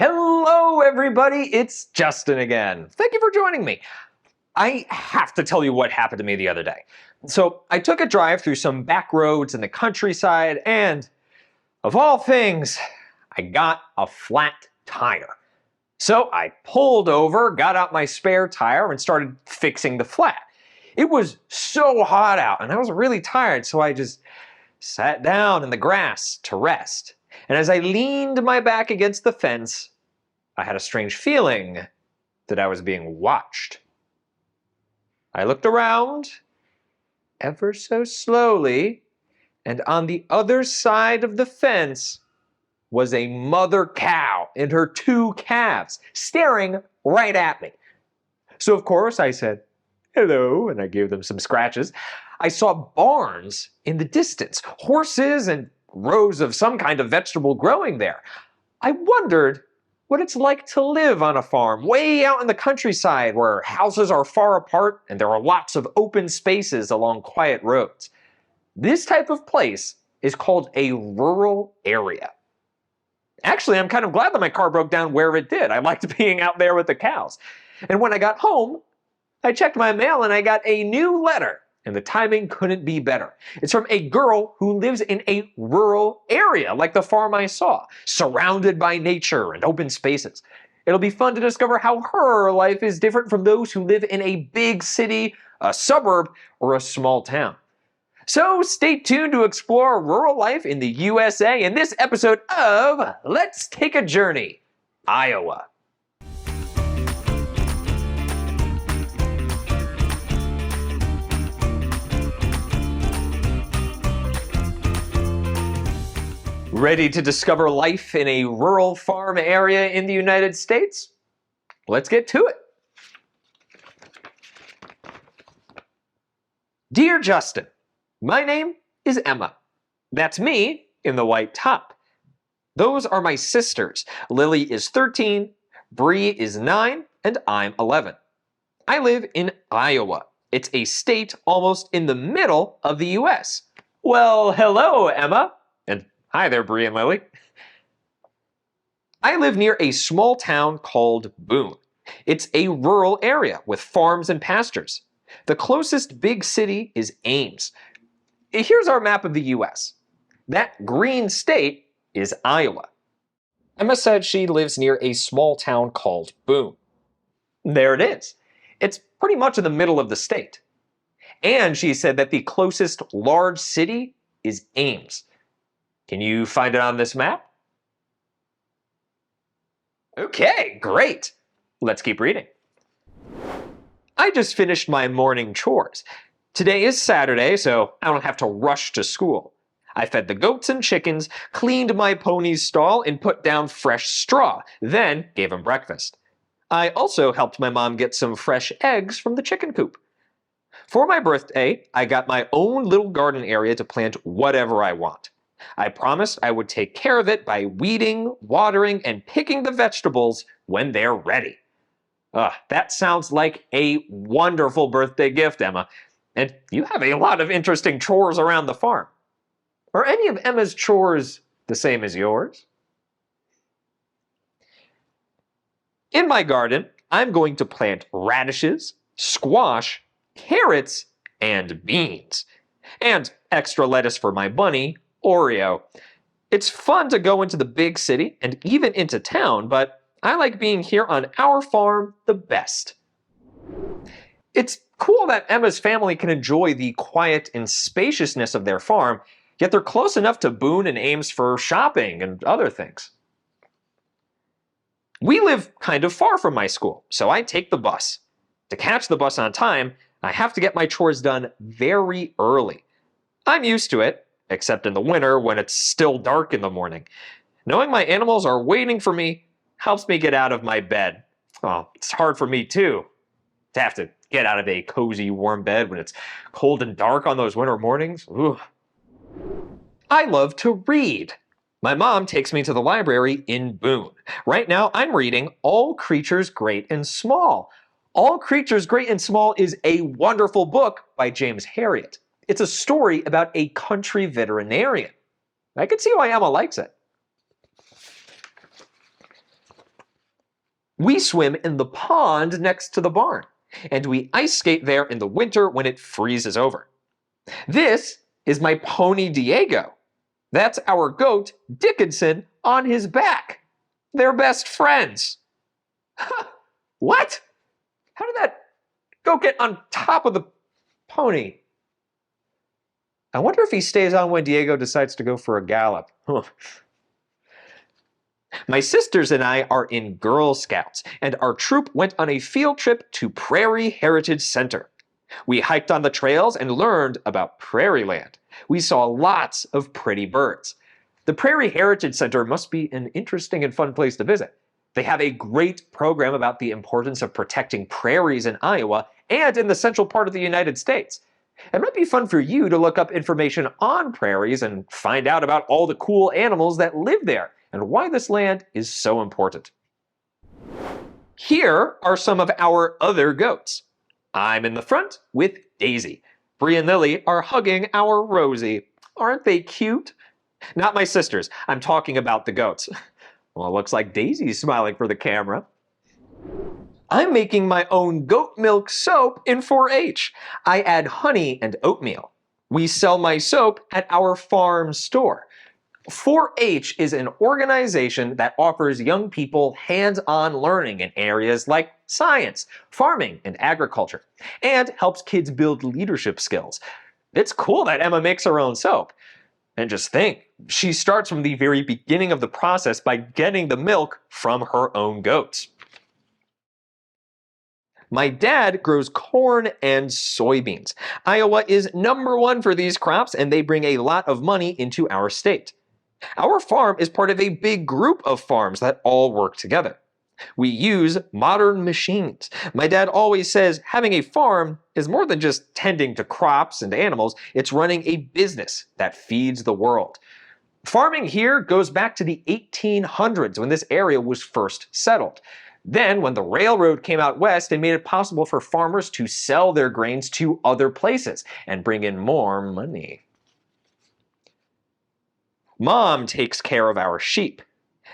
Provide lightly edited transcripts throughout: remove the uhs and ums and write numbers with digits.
Hello everybody, it's Justin again. Thank you for joining me. I have to tell you what happened to me the other day. So I took a drive through some back roads in the countryside and, of all things, I got a flat tire. So I pulled over, got out my spare tire and started fixing the flat. It was so hot out and I was really tired, so I just sat down in the grass to rest. And as I leaned my back against the fence, I had a strange feeling that I was being watched. I looked around ever so slowly, and on the other side of the fence was a mother cow and her two calves staring right at me. So of course I said, "Hello," and I gave them some scratches. I saw barns in the distance, horses and rows of some kind of vegetable growing there. I wondered what it's like to live on a farm way out in the countryside where houses are far apart and there are lots of open spaces along quiet roads. This type of place is called a rural area. Actually, I'm kind of glad that my car broke down where it did. I liked being out there with the cows. And when I got home, I checked my mail and I got a new letter. And the timing couldn't be better. It's from a girl who lives in a rural area, like the farm I saw, surrounded by nature and open spaces. It'll be fun to discover how her life is different from those who live in a big city, a suburb, or a small town. So stay tuned to explore rural life in the USA in this episode of Let's Take a Journey, Iowa. Ready to discover life in a rural farm area in the United States? Let's get to it. Dear Justin, my name is Emma. That's me in the white top. Those are my sisters. Lily is 13, Bree is 9, and I'm 11. I live in Iowa. It's a state almost in the middle of the U.S. Well, hello, Emma. And hi there, Bree and Lily. I live near a small town called Boone. It's a rural area with farms and pastures. The closest big city is Ames. Here's our map of the U.S. That green state is Iowa. Emma said she lives near a small town called Boone. There it is. It's pretty much in the middle of the state. And she said that the closest large city is Ames. Can you find it on this map? Okay, great. Let's keep reading. I just finished my morning chores. Today is Saturday, so I don't have to rush to school. I fed the goats and chickens, cleaned my pony's stall, and put down fresh straw, then gave him breakfast. I also helped my mom get some fresh eggs from the chicken coop. For my birthday, I got my own little garden area to plant whatever I want. I promised I would take care of it by weeding, watering, and picking the vegetables when they're ready. That sounds like a wonderful birthday gift, Emma. And you have a lot of interesting chores around the farm. Are any of Emma's chores the same as yours? In my garden, I'm going to plant radishes, squash, carrots, and beans. And extra lettuce for my bunny, Oreo. It's fun to go into the big city and even into town, but I like being here on our farm the best. It's cool that Emma's family can enjoy the quiet and spaciousness of their farm, yet they're close enough to Boone and Ames for shopping and other things. We live kind of far from my school, so I take the bus. To catch the bus on time, I have to get my chores done very early. I'm used to it, except in the winter when it's still dark in the morning. Knowing my animals are waiting for me helps me get out of my bed. It's hard for me too, to have to get out of a cozy, warm bed when it's cold and dark on those winter mornings. Ooh. I love to read. My mom takes me to the library in Boone. Right now, I'm reading All Creatures Great and Small. All Creatures Great and Small is a wonderful book by James Herriot. It's a story about a country veterinarian. I can see why Emma likes it. We swim in the pond next to the barn, and we ice skate there in the winter when it freezes over. This is my pony Diego. That's our goat Dickinson on his back. They're best friends. What? How did that goat get on top of the pony? I wonder if he stays on when Diego decides to go for a gallop. My sisters and I are in Girl Scouts, and our troop went on a field trip to Prairie Heritage Center. We hiked on the trails and learned about prairie land. We saw lots of pretty birds. The Prairie Heritage Center must be an interesting and fun place to visit. They have a great program about the importance of protecting prairies in Iowa and in the central part of the United States. It might be fun for you to look up information on prairies and find out about all the cool animals that live there and why this land is so important. Here are some of our other goats. I'm in the front with Daisy. Bree and Lily are hugging our Rosie. Aren't they cute? Not my sisters. I'm talking about the goats. Well, it looks like Daisy's smiling for the camera. I'm making my own goat milk soap in 4-H. I add honey and oatmeal. We sell my soap at our farm store. 4-H is an organization that offers young people hands-on learning in areas like science, farming, and agriculture, and helps kids build leadership skills. It's cool that Emma makes her own soap. And just think, she starts from the very beginning of the process by getting the milk from her own goats. My dad grows corn and soybeans. Iowa is #1 for these crops, and they bring a lot of money into our state. Our farm is part of a big group of farms that all work together. We use modern machines. My dad always says having a farm is more than just tending to crops and animals, it's running a business that feeds the world. Farming here goes back to the 1800s when this area was first settled. Then, when the railroad came out west, it made it possible for farmers to sell their grains to other places and bring in more money. Mom takes care of our sheep.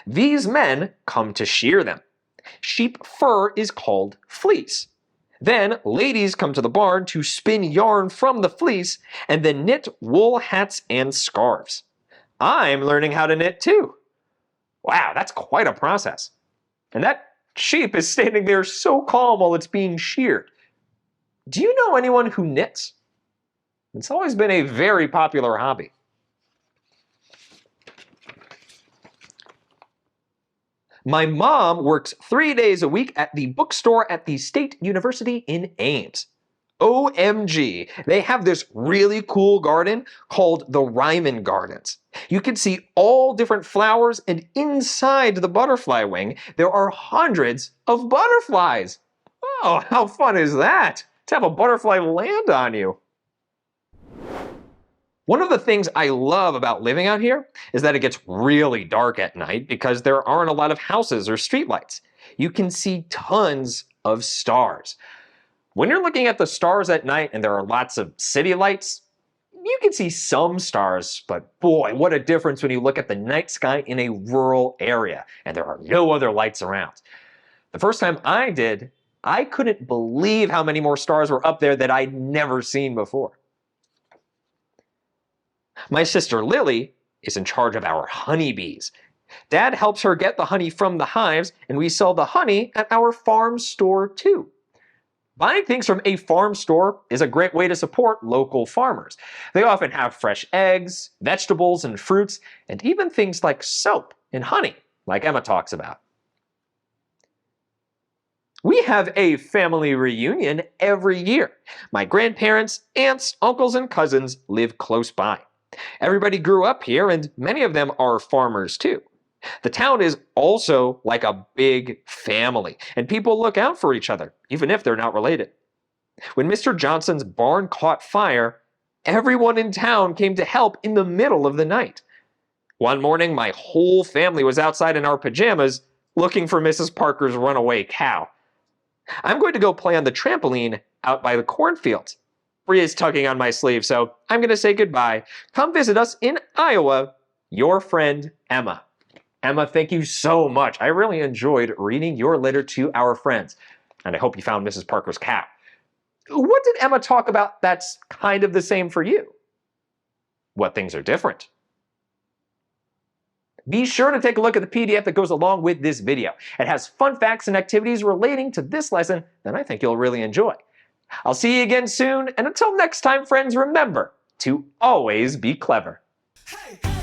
These men come to shear them. Sheep fur is called fleece. Then ladies come to the barn to spin yarn from the fleece and then knit wool hats and scarves. I'm learning how to knit too. Wow, that's quite a process. And that sheep is standing there so calm while it's being sheared. Do you know anyone who knits? It's always been a very popular hobby. My mom works 3 days a week at the bookstore at the State University in Ames. OMG, they have this really cool garden called the Ryman Gardens. You can see all different flowers, and inside the butterfly wing, there are hundreds of butterflies. Oh, how fun is that? To have a butterfly land on you. One of the things I love about living out here is that it gets really dark at night because there aren't a lot of houses or streetlights. You can see tons of stars. When you're looking at the stars at night and there are lots of city lights, you can see some stars, but boy, what a difference when you look at the night sky in a rural area and there are no other lights around. The first time I did, I couldn't believe how many more stars were up there that I'd never seen before. My sister Lily is in charge of our honeybees. Dad helps her get the honey from the hives, and we sell the honey at our farm store too. Buying things from a farm store is a great way to support local farmers. They often have fresh eggs, vegetables, and fruits, and even things like soap and honey, like Emma talks about. We have a family reunion every year. My grandparents, aunts, uncles, and cousins live close by. Everybody grew up here, and many of them are farmers too. The town is also like a big family, and people look out for each other, even if they're not related. When Mr. Johnson's barn caught fire, everyone in town came to help in the middle of the night. One morning, my whole family was outside in our pajamas looking for Mrs. Parker's runaway cow. I'm going to go play on the trampoline out by the cornfields. Bree is tugging on my sleeve, so I'm going to say goodbye. Come visit us in Iowa. Your friend, Emma. Emma, thank you so much. I really enjoyed reading your letter to our friends, and I hope you found Mrs. Parker's cow. What did Emma talk about that's kind of the same for you? What things are different? Be sure to take a look at the PDF that goes along with this video. It has fun facts and activities relating to this lesson that I think you'll really enjoy. I'll see you again soon, and until next time, friends, remember to always be clever. Hey!